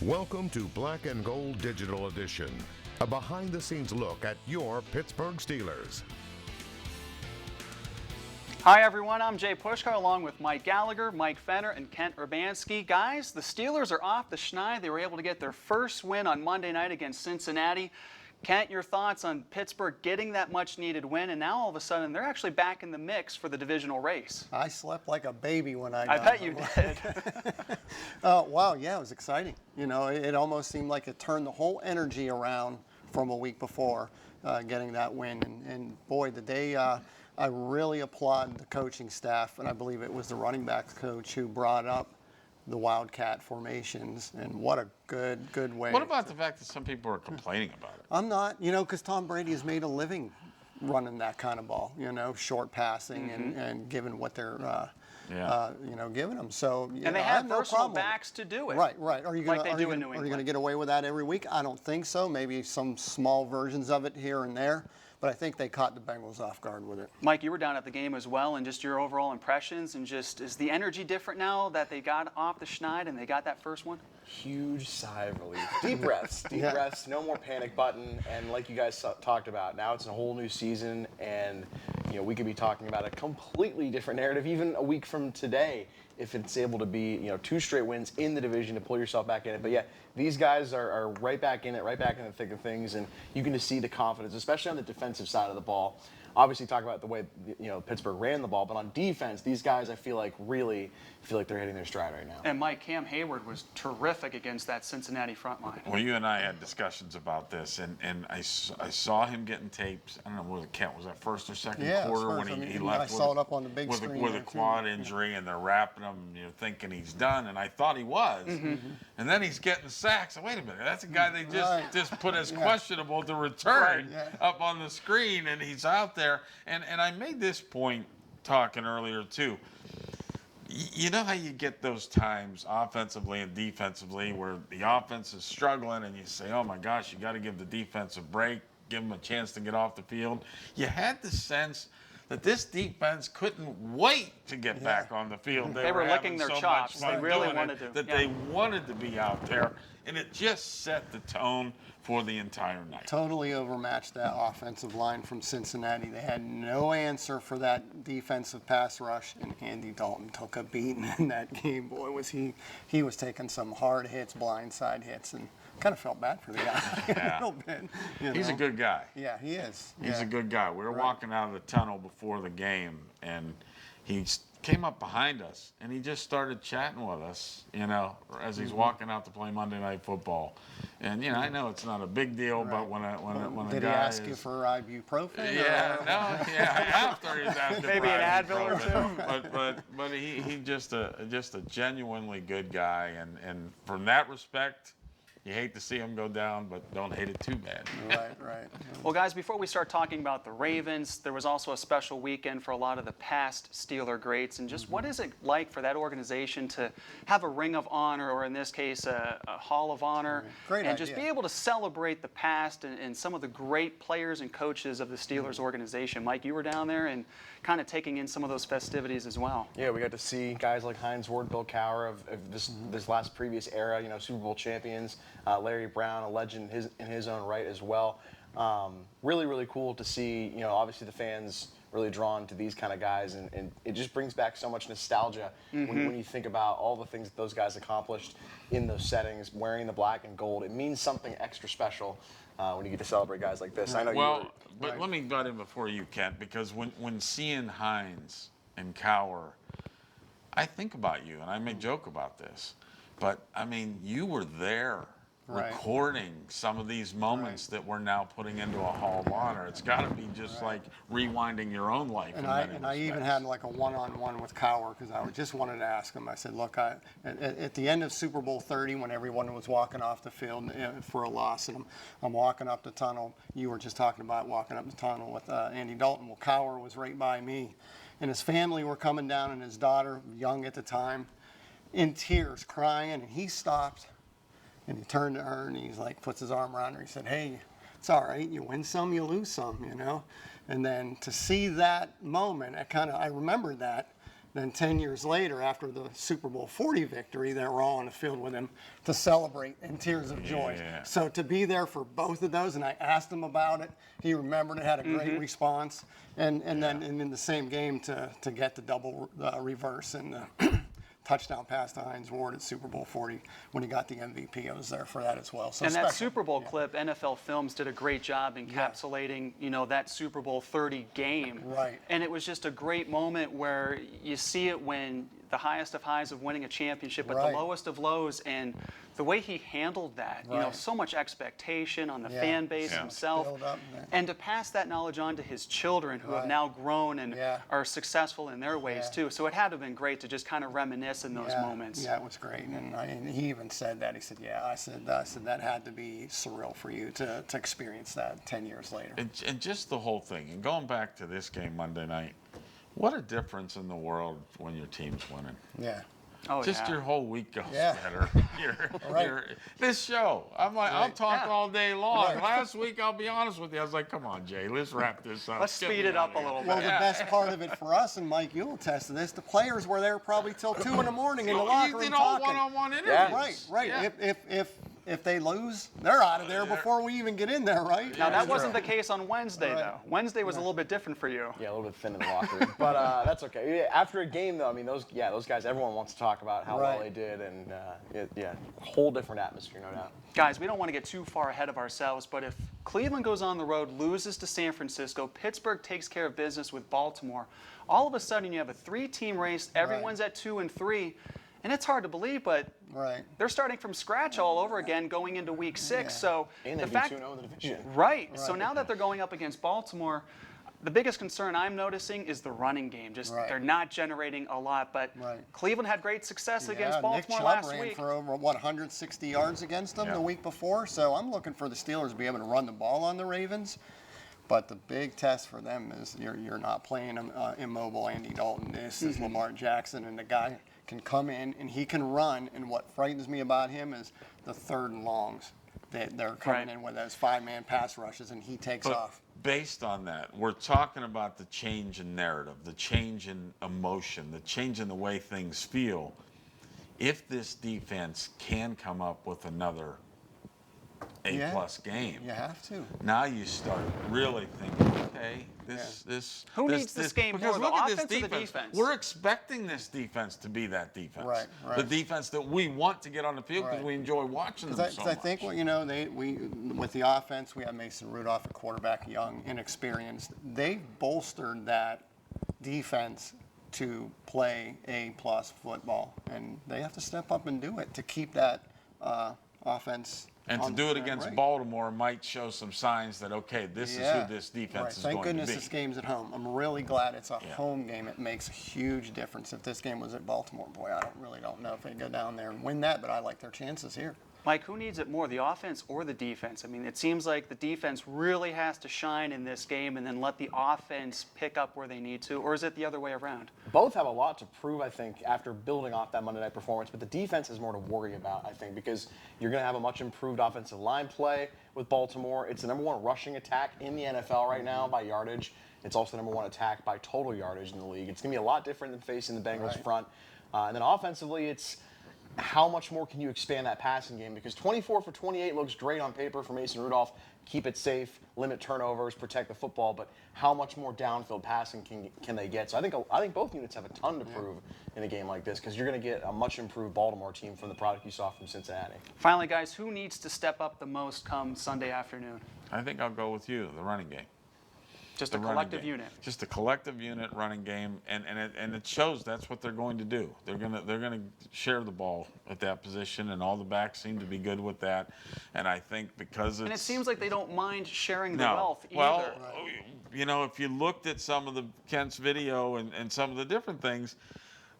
Welcome to Black and Gold Digital Edition, a behind-the-scenes look at your Pittsburgh Steelers. Hi everyone, I'm Jay Puskar along with Mike Gallagher, Mike Fenner, and Kent Urbanski. Guys, the Steelers are off the schneid. They were able to get their first win on Monday night against Cincinnati. Kent, your thoughts on Pittsburgh getting that much-needed win, and now all of a sudden they're actually back in the mix for the divisional race. I slept like a baby when I bet you did. Wow, yeah, it was exciting. You know, it almost seemed like it turned the whole energy around from a week before getting that win. And boy, the day I really applaud the coaching staff, and I believe it was the running backs coach who brought up the Wildcat formations, and what a good way. What about the fact that some people are complaining about it? I'm not, you know, because Tom Brady has made a living running that kind of ball, you know, short passing and given what they're, you know, giving them. So, and they have versatile backs to do it. Right. Are you going to get away with that every week? I don't think so. Maybe some small versions of it here and there. But I think they caught the Bengals off guard with it. Mike, you were down at the game as well, and just your overall impressions, and just is the energy different now that they got off the schneid and they got that first one? Huge sigh of relief. Deep breaths, breaths, no more panic button, and like you guys talked about, now it's a whole new season, and you know we could be talking about a completely different narrative even a week from today if it's able to be, you know, 2 straight wins in the division to pull yourself back in it. But yeah, these guys are right back in it, right back in the thick of things, and you can just see the confidence, especially on the defensive side of the ball. Obviously, talk about the way, you know, Pittsburgh ran the ball, but on defense, these guys, I feel like, really feel like they're hitting their stride right now. And Mike, Cam Hayward was terrific against that Cincinnati front line. Well, you and I had discussions about this, and I saw him getting tapes. I don't know, was that first or second quarter when he left? I saw it up on the big screen with a quad injury, and they're wrapping him, you know, thinking he's done, and I thought he was. And then he's getting sacks. Wait a minute, that's a guy they just put as questionable to return up on the screen, and he's out there. And I made this point talking earlier too. You know how you get those times offensively and defensively where the offense is struggling and you say, oh my gosh, you got to give the defense a break, give them a chance to get off the field. You had the sense that this defense couldn't wait to get back on the field. They were licking their chops. They really wanted to. They wanted to be out there, and it just set the tone for the entire night. Totally overmatched that offensive line from Cincinnati. They had no answer for that defensive pass rush, and Andy Dalton took a beating in that game. Boy, was he was taking some hard hits, blindside hits, and kind of felt bad for the guy a little bit. You know? He's a good guy. Yeah, he is. He's a good guy. We were walking out of the tunnel before the game, and he came up behind us, and he just started chatting with us, you know, as he's walking out to play Monday Night Football. And, you know, I know it's not a big deal, but when a guy did he ask you for ibuprofen? After he's asking maybe an Advil or two. But he just a genuinely good guy, and from that respect, you hate to see him go down, but don't hate it too bad. Right. Well, guys, before we start talking about the Ravens, there was also a special weekend for a lot of the past Steeler greats. And just what is it like for that organization to have a Ring of Honor, or in this case, a Hall of Honor, and just be able to celebrate the past and some of the great players and coaches of the Steelers organization? Mike, you were down there and kind of taking in some of those festivities as well. Yeah, we got to see guys like Hines Ward, Bill Cowher of this last previous era, you know, Super Bowl champions. Larry Brown, a legend in his own right as well. Really cool to see, you know, obviously the fans really drawn to these kind of guys, and it just brings back so much nostalgia when you think about all the things that those guys accomplished in those settings, wearing the black and gold. It means something extra special when you get to celebrate guys like this. I know let me butt in before you, Kent, because when seeing Hines and Cowher, I think about you, and I may joke about this, but I mean, you were there recording some of these moments that we're now putting into a Hall of Honor. It's got to be just like rewinding your own life. And I even had like a one-on-one with Cowher, because I just wanted to ask him. I said, look, at the end of Super Bowl 30, when everyone was walking off the field for a loss, and I'm walking up the tunnel. You were just talking about walking up the tunnel with Andy Dalton. Well, Cowher was right by me, and his family were coming down, and his daughter, young at the time, in tears, crying, and he stopped. And he turned to her and he's like, puts his arm around her. He said, hey, it's all right. You win some, you lose some, you know. And then to see that moment, I remembered that then 10 years later, after the Super Bowl 40 victory, they were all on the field with him to celebrate in tears of joy. Yeah. So to be there for both of those, and I asked him about it, he remembered it, had a great response, and then in the same game to get the double reverse and the touchdown pass to Hines Ward at Super Bowl 40 when he got the MVP. I was there for that as well. So and special. that Super Bowl clip, NFL Films did a great job encapsulating, that Super Bowl 30 game. Right. And it was just a great moment where you see it when the highest of highs of winning a championship, but Right. the lowest of lows, and the way he handled that, Right. so much expectation on the Yeah. fan base Yeah. himself, Build up, man. and to pass that knowledge on to his children who have Right. now grown and Yeah. are successful in their ways Yeah. too. So it had to have been great to just kind of reminisce in those moments. Yeah, it was great, and he even said that. He said, "Yeah," I said that had to be surreal for you to experience that 10 years later. And just the whole thing. And going back to this game Monday night, what a difference in the world when your team's winning. Yeah. Oh, Just yeah. your whole week goes Yeah. better. This show, I'm like, I'll Right. talk Yeah. all day long. Right. Last week, I'll be honest with you, I was like, come on, Jay, let's wrap this up. Let's Get speed me it out up of a little here. Well, bit. the best part of it for us, and Mike, you'll attest to this, the players were there probably till 2 in the morning in the locker You room did all talking. one-on-one interviews. Yeah. Right. Yeah. If they lose, they're out of there before we even get in there, right? Now, that Yeah, wasn't sure. the case on Wednesday, Right. though. Wednesday was a little bit different for you. Yeah, a little bit thin in the locker room, but that's okay. Yeah, after a game, though, I mean, those guys, everyone wants to talk about how well Right. they did, and whole different atmosphere, no doubt. Guys, we don't want to get too far ahead of ourselves, but if Cleveland goes on the road, loses to San Francisco, Pittsburgh takes care of business with Baltimore, all of a sudden you have a 3-team race, everyone's at 2 and 3, and it's hard to believe, but Right. they're starting from scratch all over again going into week 6. So And the they fact, beat 2-0 in the division. right. So now that they're going up against Baltimore, the biggest concern I'm noticing is the running game. Just Right. they're not generating a lot, but Right. Cleveland had great success against Nick Baltimore Chubb last ran week. for over 160 yards against them Yeah. the week before, so I'm looking for the Steelers to be able to run the ball on the Ravens. But the big test for them is you're not playing immobile Andy Dalton. This is Lamar Jackson, and the guy can come in and he can run. And what frightens me about him is the 3rd and longs. They're coming Right. in with those 5-man pass rushes, and he takes But off. based on that, we're talking about the change in narrative, the change in emotion, the change in the way things feel. If this defense can come up with another A-plus game, You have to. now you start really thinking, okay, this. Who needs this game because more, the look at this offense or the defense? We're expecting this defense to be that defense, Right, right. the defense that we want to get on the field because Right. we enjoy watching them so Because much. I think, with the offense, we have Mason Rudolph at quarterback, young, inexperienced. They've bolstered that defense to play A-plus football, and they have to step up and do it to keep that offense. And to on do it the against right. Baltimore might show some signs that, okay, this is who this defense Right. is Thank going goodness to be. this game's at home. I'm really glad it's a Yeah. home game. It makes a huge difference. If this game was at Baltimore, boy, I don't know if they go down there and win that, but I like their chances here. Mike, who needs it more, the offense or the defense? I mean, it seems like the defense really has to shine in this game and then let the offense pick up where they need to, or is it the other way around? Both have a lot to prove, I think, after building off that Monday night performance, but the defense is more to worry about, I think, because you're going to have a much improved offensive line play with Baltimore. It's the #1 rushing attack in the NFL right now by yardage. It's also the #1 attack by total yardage in the league. It's going to be a lot different than facing the Bengals Right. front. And then offensively, it's how much more can you expand that passing game? Because 24 for 28 looks great on paper for Mason Rudolph. Keep it safe, limit turnovers, protect the football, but how much more downfield passing can they get? So I think both units have a ton to prove in a game like this because you're going to get a much improved Baltimore team from the product you saw from Cincinnati. Finally, guys, who needs to step up the most come Sunday afternoon? I think I'll go with you, the running game. Just The a running collective game. unit. Just a collective unit running game, and it shows that's what they're going to do. They're gonna share the ball at that position, and all the backs seem to be good with that. And I think because it's And it seems like they don't mind sharing the no. wealth either. Well, if you looked at some of the Kent's video and some of the different things,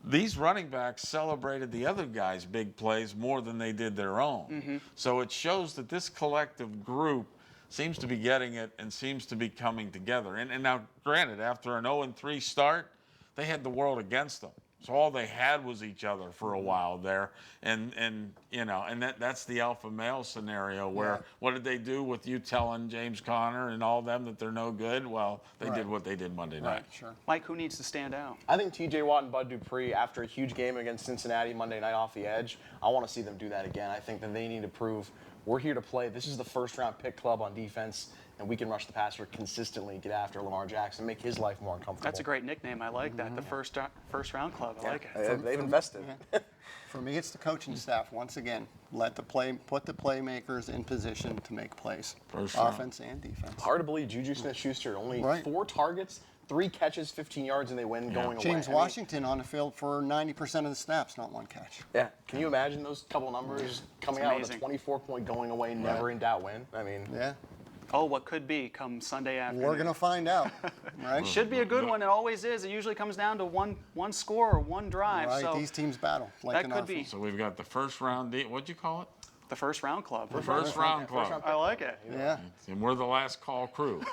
these running backs celebrated the other guys' big plays more than they did their own. Mm-hmm. So it shows that this collective group seems to be getting it and seems to be coming together. And now, granted, after an 0-3 start, they had the world against them. So all they had was each other for a while there, and you know, and that's the alpha male scenario where what did they do with you telling James Conner and all them that they're no good? Well, they did what they did Monday night. Sure. Mike, who needs to stand out? I think T.J. Watt and Bud Dupree, after a huge game against Cincinnati Monday night off the edge, I want to see them do that again. I think that they need to prove we're here to play. This is the first-round pick club on defense, and we can rush the passer consistently, get after Lamar Jackson, make his life more uncomfortable. That's a great nickname. I like that. The first round club. I like it. They've invested. For me, it's the coaching staff. Once again, put the playmakers in position to make plays, offense and defense. Hard to believe Juju Smith-Schuster, only 4 targets, 3 catches, 15 yards, and they win going away. James Washington on the field for 90% of the snaps, not 1 catch. Yeah. Can you imagine those couple numbers coming out with a 24-point going away, never in doubt win? I mean, Oh, what could be come Sunday afternoon. We're going to find out, right? Should be a good one. It always is. It usually comes down to one score or one drive. Right, So these teams battle. Like that could be. So we've got the first round. What'd you call it? The first round club. The first round club. I like it. Yeah. And we're the last call crew.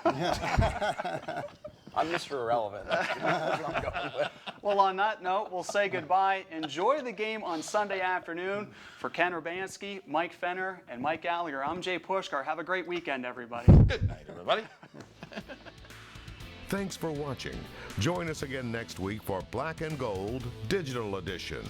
I'm Mr. Irrelevant. That's what I'm going with. Well, on that note, we'll say goodbye. Enjoy the game on Sunday afternoon. For Ken Urbanski, Mike Fenner, and Mike Gallagher, I'm Jay Puskar. Have a great weekend, everybody. Good night, everybody. Thanks for watching. Join us again next week for Black and Gold Digital Edition.